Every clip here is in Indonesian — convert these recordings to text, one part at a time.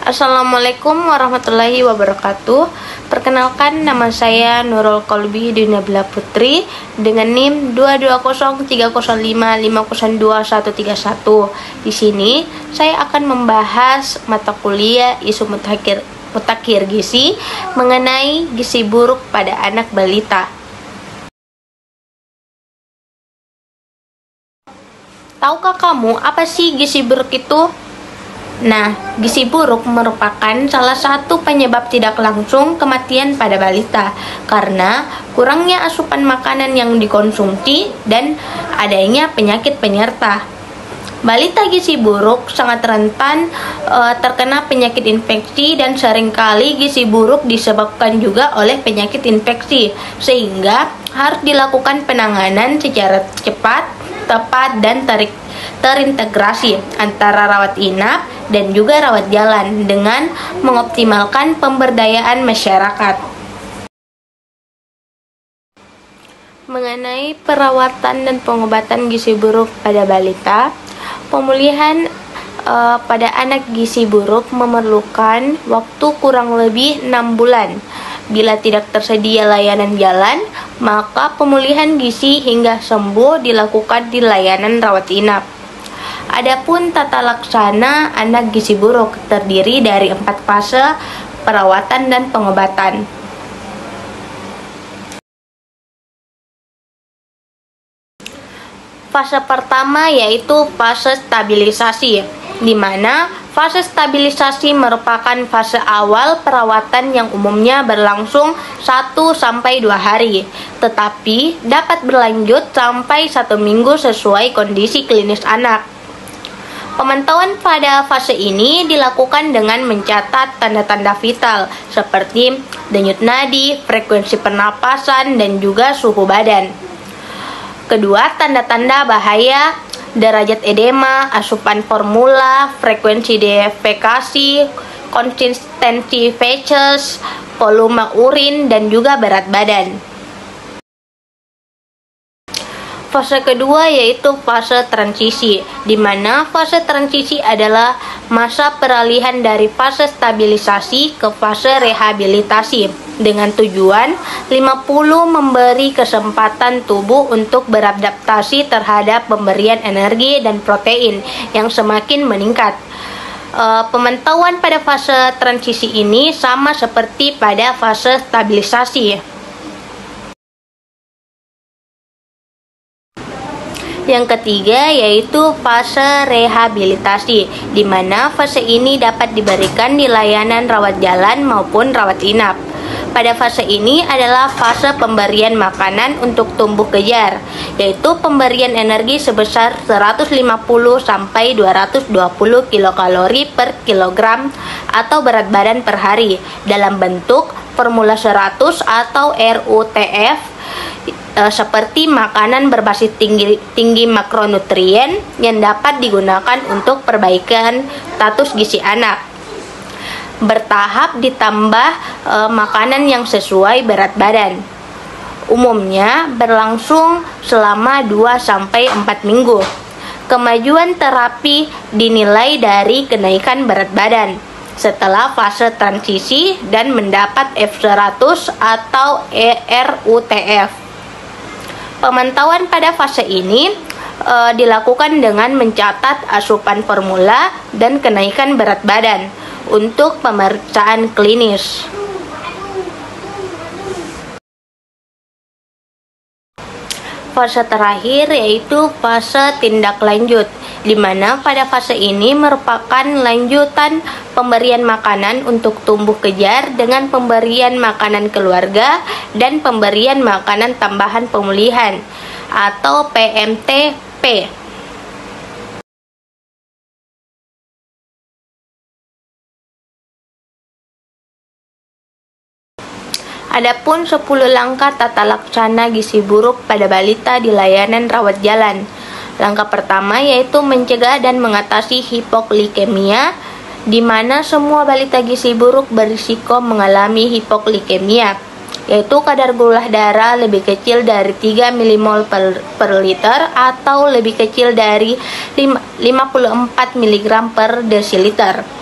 Assalamualaikum warahmatullahi wabarakatuh. Perkenalkan, nama saya Nurul Kolbi Dinabila Putri dengan NIM 2203055021131. Di sini saya akan membahas mata kuliah isu mutakhir gizi mengenai gizi buruk pada anak balita. Tahukah kamu apa sih gizi buruk itu? Nah, gizi buruk merupakan salah satu penyebab tidak langsung kematian pada balita karena kurangnya asupan makanan yang dikonsumsi dan adanya penyakit penyerta. Balita gizi buruk sangat rentan terkena penyakit infeksi dan seringkali gizi buruk disebabkan juga oleh penyakit infeksi, sehingga harus dilakukan penanganan secara cepat, tepat, dan terintegrasi antara rawat inap dan juga rawat jalan dengan mengoptimalkan pemberdayaan masyarakat. Mengenai perawatan dan pengobatan gizi buruk pada balita, pemulihan pada anak gizi buruk memerlukan waktu kurang lebih 6 bulan. Bila tidak tersedia layanan jalan, maka pemulihan gizi hingga sembuh dilakukan di layanan rawat inap. Adapun tata laksana anak gizi buruk terdiri dari 4 fase perawatan dan pengobatan. Fase pertama yaitu fase stabilisasi, di mana fase stabilisasi merupakan fase awal perawatan yang umumnya berlangsung 1-2 hari, tetapi dapat berlanjut sampai 1 minggu sesuai kondisi klinis anak. Pemantauan pada fase ini dilakukan dengan mencatat tanda-tanda vital seperti denyut nadi, frekuensi pernapasan, dan juga suhu badan. Kedua, tanda-tanda bahaya, derajat edema, asupan formula, frekuensi defekasi, konsistensi feces, volume urin, dan juga berat badan. Fase kedua yaitu fase transisi, di mana fase transisi adalah masa peralihan dari fase stabilisasi ke fase rehabilitasi dengan tujuan 50 memberi kesempatan tubuh untuk beradaptasi terhadap pemberian energi dan protein yang semakin meningkat. Pemantauan pada fase transisi ini sama seperti pada fase stabilisasi. Yang ketiga yaitu fase rehabilitasi, di mana fase ini dapat diberikan di layanan rawat jalan maupun rawat inap. Pada fase ini adalah fase pemberian makanan untuk tumbuh kejar, yaitu pemberian energi sebesar 150-220 kilokalori per kilogram atau berat badan per hari dalam bentuk formula 100 atau RUTF, seperti makanan berbasis tinggi makronutrien yang dapat digunakan untuk perbaikan status gizi anak. Bertahap ditambah makanan yang sesuai berat badan. Umumnya berlangsung selama 2-4 minggu. Kemajuan terapi dinilai dari kenaikan berat badan setelah fase transisi dan mendapat F100 atau RUTF. Pemantauan pada fase ini dilakukan dengan mencatat asupan formula dan kenaikan berat badan untuk pemeriksaan klinis. Fase terakhir yaitu fase tindak lanjut, di mana pada fase ini merupakan lanjutan pemberian makanan untuk tumbuh kejar dengan pemberian makanan keluarga dan pemberian makanan tambahan pemulihan atau PMTP. Adapun 10 langkah tata laksana gizi buruk pada balita di layanan rawat jalan. Langkah pertama yaitu mencegah dan mengatasi hipoglikemia, di mana semua balita gizi buruk berisiko mengalami hipoglikemia, yaitu kadar gula darah lebih kecil dari 3 mmol per liter atau lebih kecil dari 54 mg per desiliter.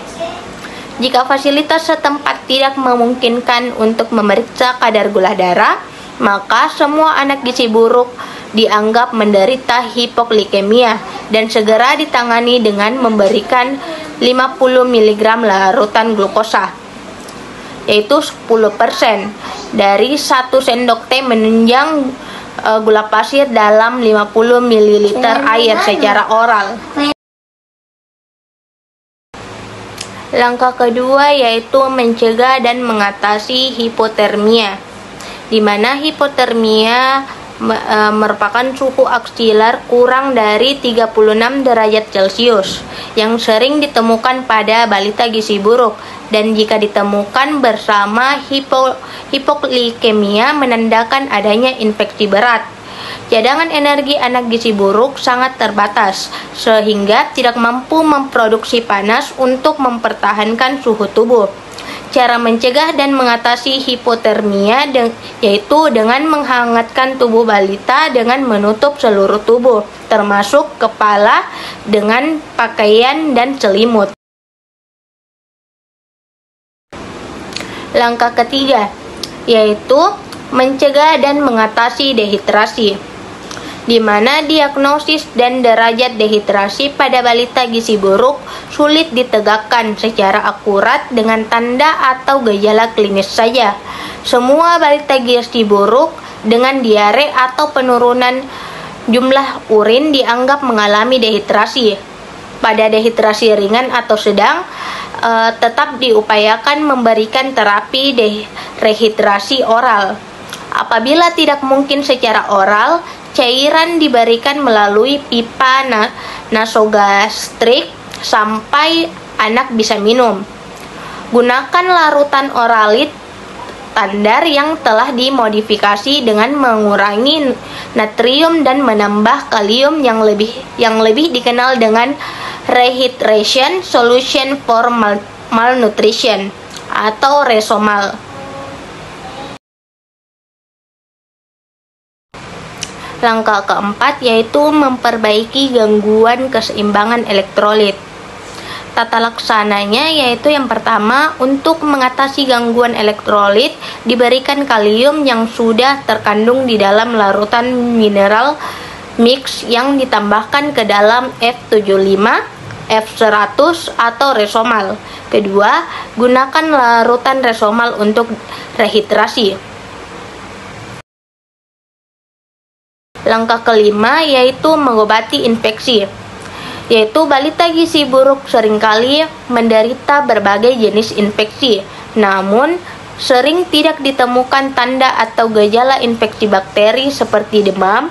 Jika fasilitas setempat tidak memungkinkan untuk memeriksa kadar gula darah, maka semua anak gizi buruk dianggap menderita hipoglikemia dan segera ditangani dengan memberikan 50 mg larutan glukosa, yaitu 10% dari 1 sendok teh menunjang gula pasir dalam 50 ml air secara oral. Langkah kedua yaitu mencegah dan mengatasi hipotermia, di mana hipotermia merupakan suhu aksilar kurang dari 36 derajat Celcius yang sering ditemukan pada balita gizi buruk, dan jika ditemukan bersama hipoglikemia menandakan adanya infeksi berat. Cadangan energi anak gizi buruk sangat terbatas, sehingga tidak mampu memproduksi panas untuk mempertahankan suhu tubuh. Cara mencegah dan mengatasi hipotermia yaitu dengan menghangatkan tubuh balita dengan menutup seluruh tubuh, termasuk kepala, dengan pakaian dan selimut. Langkah ketiga yaitu mencegah dan mengatasi dehidrasi, di mana diagnosis dan derajat dehidrasi pada balita gizi buruk sulit ditegakkan secara akurat dengan tanda atau gejala klinis saja. Semua balita gizi buruk dengan diare atau penurunan jumlah urin dianggap mengalami dehidrasi. Pada dehidrasi ringan atau sedang, tetap diupayakan memberikan terapi rehidrasi oral. Apabila tidak mungkin secara oral, cairan diberikan melalui pipa nasogastrik sampai anak bisa minum. Gunakan larutan oralit standar yang telah dimodifikasi dengan mengurangi natrium dan menambah kalium yang lebih dikenal dengan Rehydration Solution for Malnutrition atau Resomal. Langkah keempat yaitu memperbaiki gangguan keseimbangan elektrolit. Tata laksananya yaitu yang pertama, untuk mengatasi gangguan elektrolit diberikan kalium yang sudah terkandung di dalam larutan mineral mix yang ditambahkan ke dalam F75, F100 atau Resomal. Kedua, gunakan larutan Resomal untuk rehidrasi. Langkah kelima yaitu mengobati infeksi, yaitu balita gizi buruk seringkali menderita berbagai jenis infeksi, namun sering tidak ditemukan tanda atau gejala infeksi bakteri seperti demam.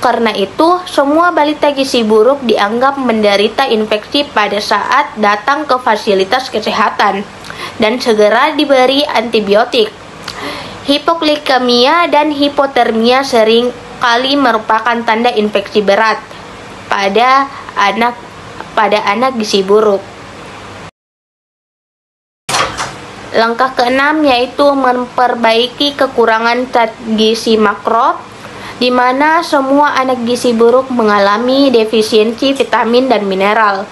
Karena itu, semua balita gizi buruk dianggap menderita infeksi pada saat datang ke fasilitas kesehatan dan segera diberi antibiotik. Hipoglikemia dan hipotermia sering kali merupakan tanda infeksi berat pada anak gizi buruk. Langkah keenam yaitu memperbaiki kekurangan zat gizi makro, di mana semua anak gizi buruk mengalami defisiensi vitamin dan mineral.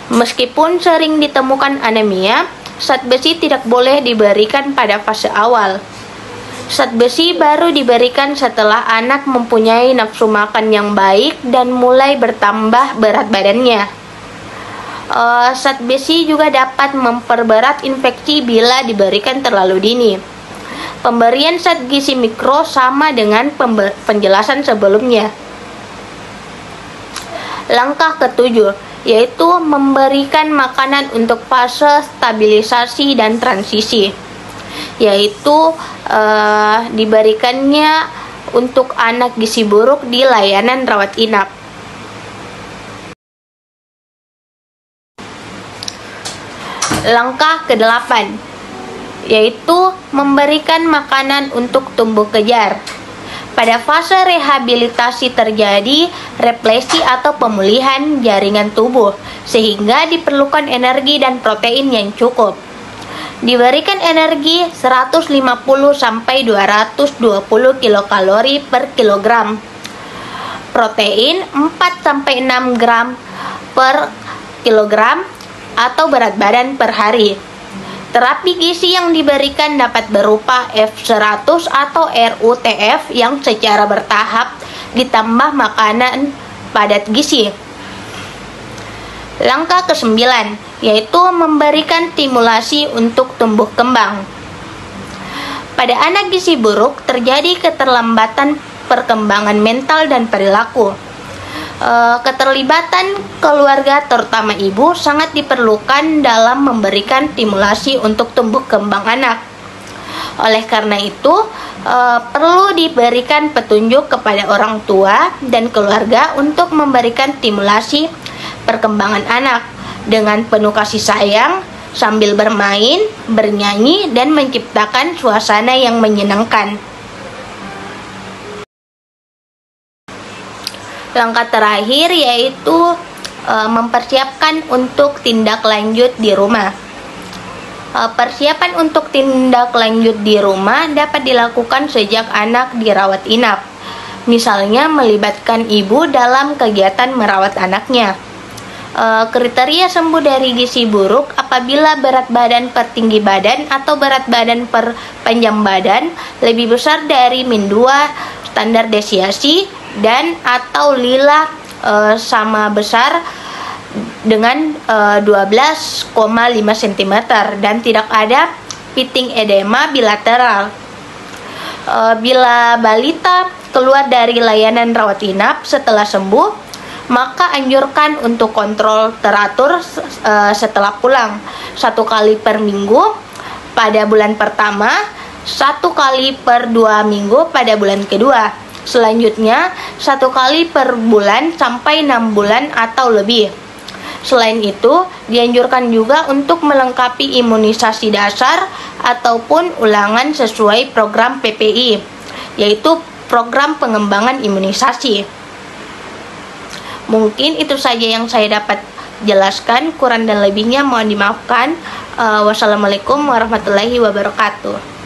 Meskipun sering ditemukan anemia, zat besi tidak boleh diberikan pada fase awal. Zat besi baru diberikan setelah anak mempunyai nafsu makan yang baik dan mulai bertambah berat badannya. Zat besi juga dapat memperberat infeksi bila diberikan terlalu dini. Pemberian zat gizi mikro sama dengan penjelasan sebelumnya. Langkah ketujuh yaitu memberikan makanan untuk fase stabilisasi dan transisi, yaitu diberikannya untuk anak gizi buruk di layanan rawat inap. Langkah ke-8 yaitu memberikan makanan untuk tumbuh kejar. Pada fase rehabilitasi terjadi replesi atau pemulihan jaringan tubuh, sehingga diperlukan energi dan protein yang cukup. Diberikan energi 150 sampai 220 kilokalori per kilogram. Protein 4 sampai 6 gram per kilogram atau berat badan per hari. Terapi gizi yang diberikan dapat berupa F100 atau RUTF yang secara bertahap ditambah makanan padat gizi. Langkah ke-9 yaitu memberikan stimulasi untuk tumbuh kembang. Pada anak gizi buruk terjadi keterlambatan perkembangan mental dan perilaku. Keterlibatan keluarga terutama ibu sangat diperlukan dalam memberikan stimulasi untuk tumbuh kembang anak. Oleh karena itu, perlu diberikan petunjuk kepada orang tua dan keluarga untuk memberikan stimulasi perkembangan anak dengan penuh kasih sayang sambil bermain, bernyanyi, dan menciptakan suasana yang menyenangkan. Langkah terakhir yaitu mempersiapkan untuk tindak lanjut di rumah. Persiapan untuk tindak lanjut di rumah dapat dilakukan sejak anak dirawat inap. Misalnya melibatkan ibu dalam kegiatan merawat anaknya. Kriteria sembuh dari gizi buruk apabila berat badan per tinggi badan atau berat badan per panjang badan lebih besar dari min 2 standar deviasi dan atau lila sama besar dengan 12,5 cm dan tidak ada piting edema bilateral. Bila balita keluar dari layanan rawat inap setelah sembuh, maka anjurkan untuk kontrol teratur setelah pulang 1 kali per minggu pada bulan pertama, 1 kali per 2 minggu pada bulan kedua. Selanjutnya 1 kali per bulan sampai 6 bulan atau lebih. Selain itu, dianjurkan juga untuk melengkapi imunisasi dasar ataupun ulangan sesuai program PPI, yaitu program pengembangan imunisasi. Mungkin itu saja yang saya dapat jelaskan, kurang dan lebihnya mohon dimaafkan. Wassalamualaikum warahmatullahi wabarakatuh.